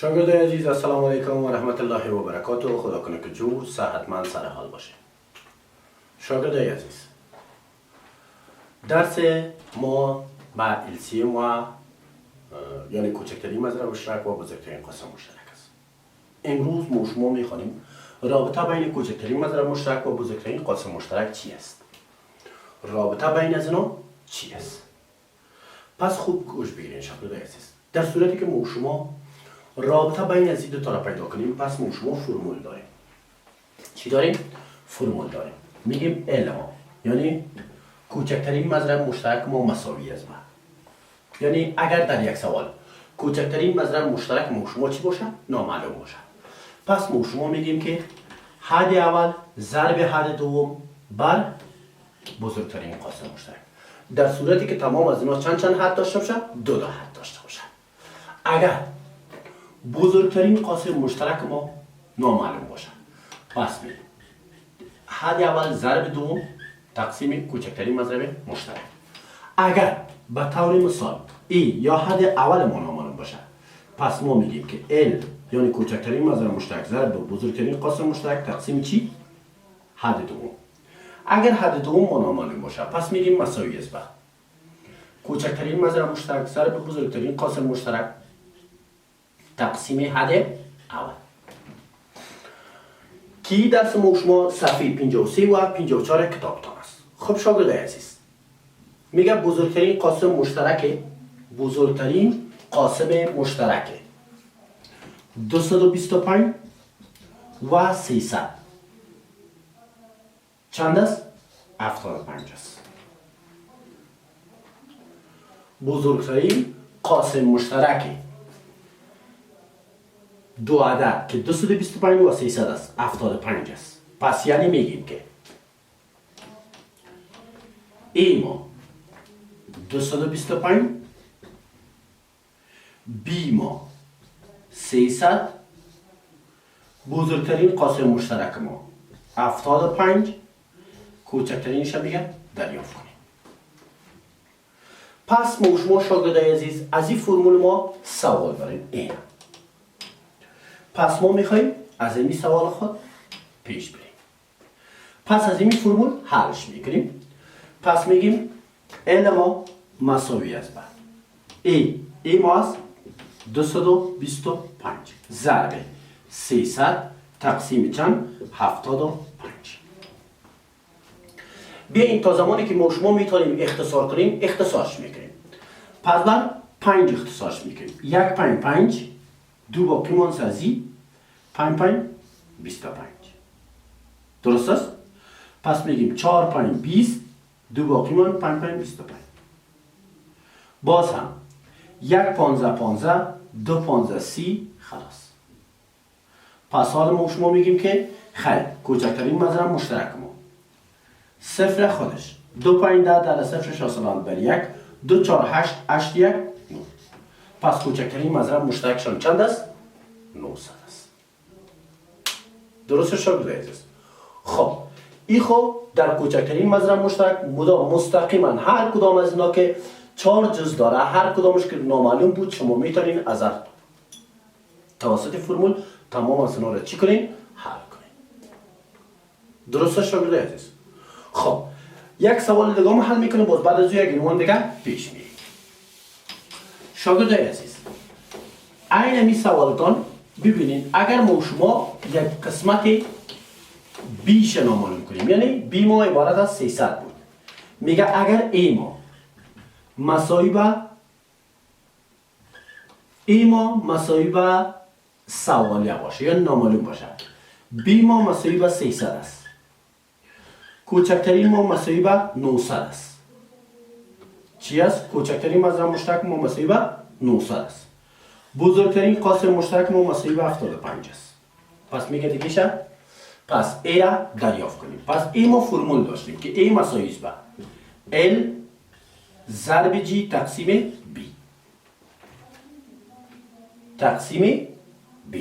شاگردای عزیز السلام علیکم و رحمت الله و برکاته. خدا کنه که جور صحتمند سر حال باشه. شاگردای عزیز، درس ما با LCM و یعنی کوچکترین مضرب مشترک و بزرگترین قاسم مشترک است. امروز ما شما میخوانیم رابطه بین کوچکترین مضرب مشترک و بزرگترین قاسم مشترک چی است؟ رابطه بین از اینا چی است؟ پس خوب گوش بگیرین شاگردای عزیز. در صورتی که ما شما رابطه بین از این دو تا را پیدا کنیم، پس ما شما فرمول داریم. چی داریم؟ فرمول داریم. میگیم الما یعنی کوچکترین مضرب مشترک ما مساوی است با. یعنی اگر در یک سوال کوچکترین مضرب مشترک ما شما چی باشه؟ نامعلوم باشه. پس ما شما میگیم که حد اول ضرب حد دوم بر بزرگترین قاسم مشترک. در صورتی که تمام از اینا چند حد داشته باشه؟ دو حد داشته باشه. اگر بزرگترین قاسم مشترک ما نامعلوم باشه، پس میگیم حد اول ضرب دوم تقسیم کوچکترین مضرب مشترک. اگر به طور مثال ای یا حد اول ما نامعلوم باشه، پس ما میگیم که ال یعنی کوچکترین مضرب مشترک ضرب بزرگترین قاسم مشترک تقسیم چی؟ حد دوم. اگر حد دوم ما نامعلوم باشه، پس میگیم مساوی است با کوچکترین مضرب مشترک ضرب بزرگترین قاسم مشترک تقسیم حد اول. کی درس ما شما صفحه 53 و 54 کتابتان است. خب شاگردای عزیز، میگه بزرگترین قاسم مشترک 225 و 300 چند است؟ 75 است. بزرگترین قاسم مشترک دو عدد که 225 و 300 است 75 است. پس یعنی میگیم که ای ما 225 بی ما 300 بزرگترین قاسم مشترک ما 75 کوچکترینش میگه دریافت کنیم. پس ما شما شاگردای عزیز از این فرمول ما سوال داریم این. پس ما میخواییم از این سوال خود پیش بریم. پس از این فرمول حلش میکنیم. پس میگیم ال ما مساوی است با ای ما است 225 ضرب 300 تقسیم چند؟ 75. بیاییم تا زمانی که ما شما میتونیم اختصار کنیم اختصارش میکنیم. پس بر 5 اختصارش میکنیم. 1 5 5 دو با پیمان سازی 5 5 25. درست است؟ پس میگیم 4 5 20 دو با پیمان 5 5 25. باز هم 1 15 15 2 15 30 خلاص. پس حالا ما شما میگیم که خیلی کوچکترین مضرب مشترک ما صفر خودش 2 5 10 در صفر شاسلان بر 1 2 4 8 8 1 9. پس کوچکترین مضرب مشترکشان چند است؟ 900 است. درست شد عزیز؟ خب این خب در کوچکترین مضرب مشترک مدام مستقیما هر کدام از اینا که 4 جز داره هر کدامش که نامعلوم بود شما میتونین از توسط فرمول تمام از اینا را چی کنین؟ حل کنین. درست شد عزیز؟ خب یک سوال دیگه هم حل میکنیم، باز بعد از یک عنوان دیگه پیش میریم. شاگردای عزیز، این می سوالتان ببینید اگر ما شما یک قسمت بیش نامعلوم کنیم، یعنی بی ما عبارت از 300 بود، میگه اگر ای ما مساوی با سوالیه باشه یا نامعلوم باشه، بی ما مساوی با 300 است، کوچکترین ما مساوی با 900 است. چی است؟ کوچکترین مضرب مشترک ما مساوی با 900 است. بزرگترین قاسم مشترک ما مساوی به 75 است. پس میگه دیگه شد. پس A را دریافت کنیم. پس A ما فرمول داشتیم که A مساوی است به L ضرب G تقسیم B تقسیم B.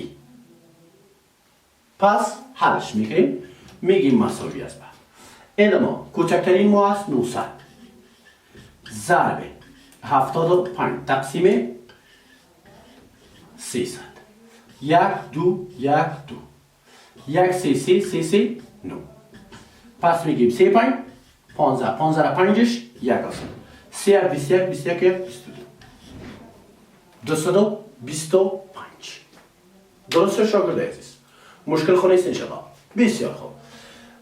پس حلش میکنیم، میگیم مساوی است به L ما کوچکترین ما است 900 ضرب 75 تقسیم 300. 1 2 1 2 1 3 3 3 3 9. پس میگیم 3 5 15 15 5ش 1 است. 3 21 21 22 225. درسته شاگرد عزیز؟ مشکل خود نیست انشاءالله. بسیار خوب.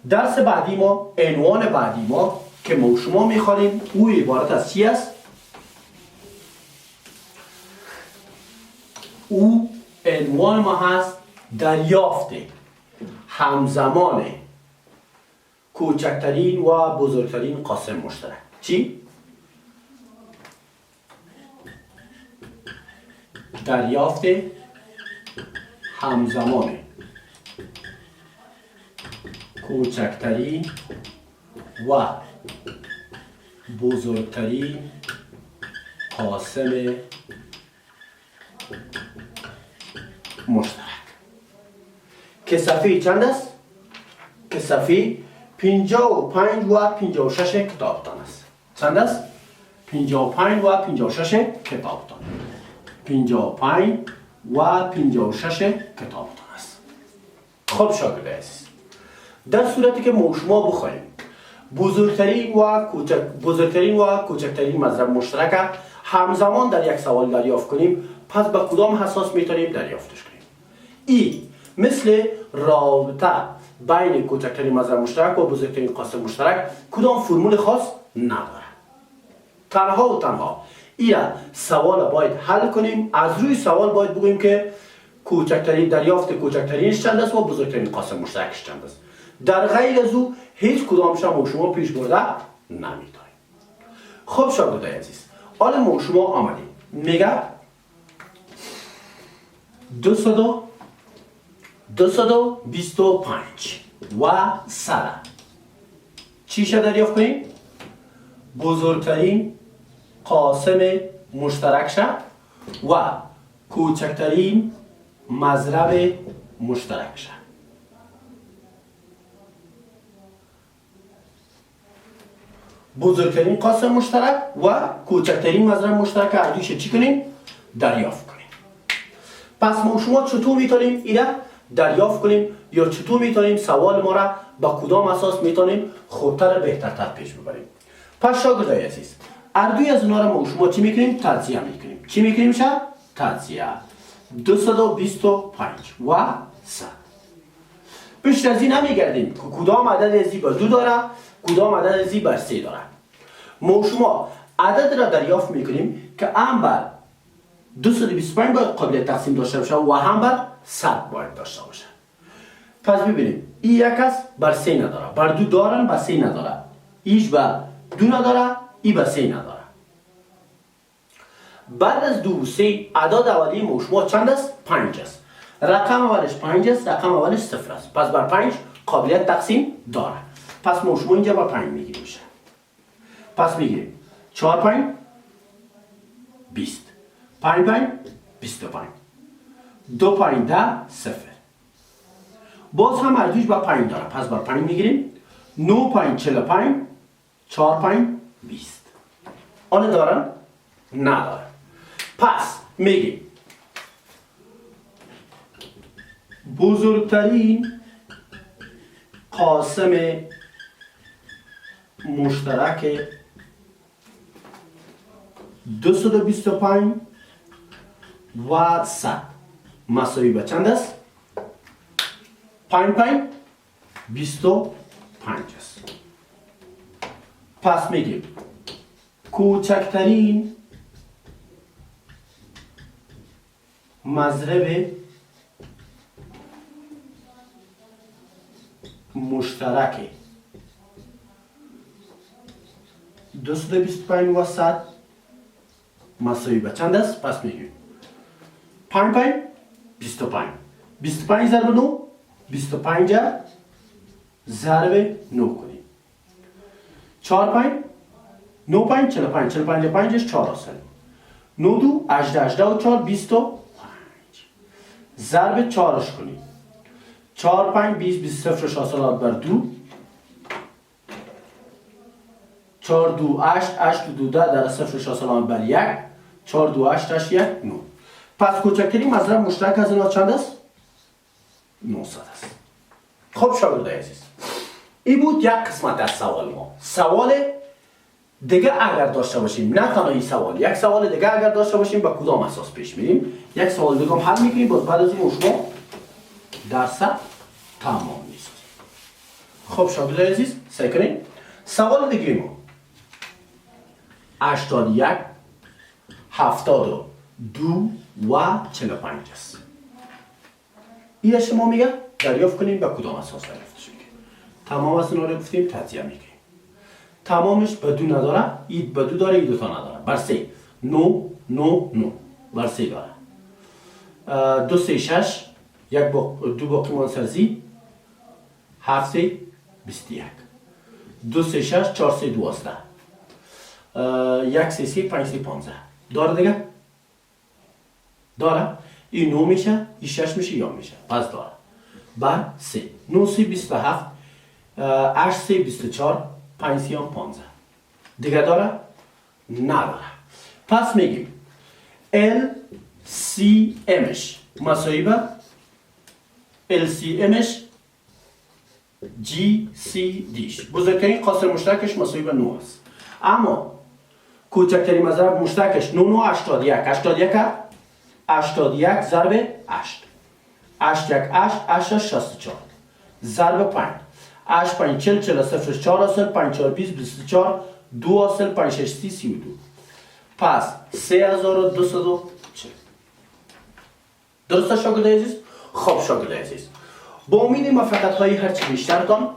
درس بعدی ما، عنوان بعدی ما که ما شما میخوانیم او عبارت از چی است؟ او عنوان ما هست دریافت همزمان کوچکترین و بزرگترین قاسم مشترک. چی؟ دریافت همزمان کوچکترین و بزرگترین قاسم مشترک که صفحه چند است؟ که صفحه 55 و 56 کتابتان است. چند است؟ 55 و 56 کتابتان. 55 و 56 کتابتان است. خب شاگرد عزیز، در صورتی که ما شما بخواهیم بزرگترین و کوچکترین مضرب مشترک همزمان در یک سوال دریافت کنیم، پس به کدام اساس میتونیم دریافتش کنیم؟ ای مثل رابطه بین کوچکترین مضرب مشترک و بزرگترین قاسم مشترک کدام فرمول خاص نداره. تنها و تنها ایرا سوال باید حل کنیم. از روی سوال باید بگوییم که کوچکترین دریافت کوچکترینش چند است و بزرگترین قاسم مشترکش چند است. در غیر از او هیچ کدامش هم شما پیش برده نمیتونیم. خب شاگرد عزیز، حالا ما شما آمدیم میگه 225 و 100 چی شد دریافت کنیم؟ بزرگترین قاسم مشترک شد و کوچکترین مضرب مشترک شد. بزرگترین قاسم مشترک و کوچکترین مضرب مشترک هر دویش چی کنیم؟ دریافت کنیم. پس ما شما چطور میتونیم اینا دریافت کنیم یا چطور میتونیم سوال ما را با کدام اساس میتونیم خودتر بهترتر پیش ببریم؟ پس شاگردای عزیز، هر دوی از اونا را ما شما چی میکنیم؟ تجزیه میکنیم. چی میکنیم شد؟ تجزیه. 225 و 100. بیشتر از این نمیگردیم که کدام عدد ازی بر 2 داره، کدام عدد ازی بر 3 داره. ما شما عدد را دریافت میکنیم که هم بر 225 باید قابلیت تقسیم داشته باشه و هم بر 100 باید داشته باشه. پس ببینیم این یک است بر 3 نداره، بر 2 دارن بر 3 نداره، ایش بر 2 نداره، ای بر 3 نداره. بعد از 2 و 3 اعداد اولیه ما شما چند است؟ 5 است. رقم اولش 5 است، رقم اولش 0 است. پس بر 5 قابلیت تقسیم داره. پس ما شما اینجا بر 5 میگیریم میشه. پس میگیریم 4 5 20 5 5 25 2 5 10 0. باز هم هر دویش بر 5 داره. پس بر 5 میگیریم 9 5 45 4 5 20. آن دارن؟ نداره. پس میگیم بزرگترین قاسم مشترک 225 و 100 مساوی به چند است؟ 5 5 25 است. پس میگیم کوچکترین مضرب مشترک 225 و 100 مساوی به چند است؟ پس میگیم 5 5 25. 25 ضرب 9 25 ضرب 9 کنیم. 4 5 9 5 45 45 5 4 حاصل. 9 2 18 18 و 4 25 ضرب 4ش کنیم. 4 5 20 20 صفرش حاصلات بر 2 4 2 8 8 2 در صفرش حاصلات بر 1 4 2 8 8 1 9. پس کوچکترین مضرب مشترک از اینا چند است؟ 900 است. خب شاگردای عزیز، این بود یک قسمت از سوال ما. سوال دیگه اگر داشته باشیم، نه تنها این سوال، یک سوال دیگه اگر داشته باشیم با کدام اساس پیش میریم؟ یک سوال دیگه هم حل میکنیم، باز بعد از اون شما درس تمام میسازیم. خب شاگردای عزیز سعی کنیم. سوال دیگه ما 81 72 و 45 است. این شما میگه دریافت کنیم به کدام اساس دریافت شده. تمام از اینا رو گفتیم تجزیه میکنیم. تمامش بدو نداره، این بدو داره، این دوتا نداره. بر 3 9 9 9 بر 3 داره. 2 3 6 دو باقی منسرزی 7 3 21 2 3 6 4 3 12 1 3 3 5 3 15 داره دیگه؟ داره؟ این 9 میشه، این 6 میشه یا میشه. پس داره. بر 3 9 3 27 8 3 24 5 3 15 دیگه داره؟ نداره. پس میگیم LCMش مساوی به LCMش GCDش. بزرگترین قاسم مشترکش مساوی به 9 است. اما کوچکترین مضرب مشترکش 9 9 81 81 ضرب 8 8 1 8 8 64 ضرب 5 8 5 40 40 0 4 حاصل 5 4 20 24 2 حاصل 5 6 30 32. پس 3240. درسته شاگردای عزیز؟ خب شاگردای عزیز، با امید موفقیت های هرچی بیشترتان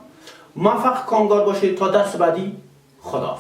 موفق کامگار باشید. تا درس بعدی، خدا حافظ.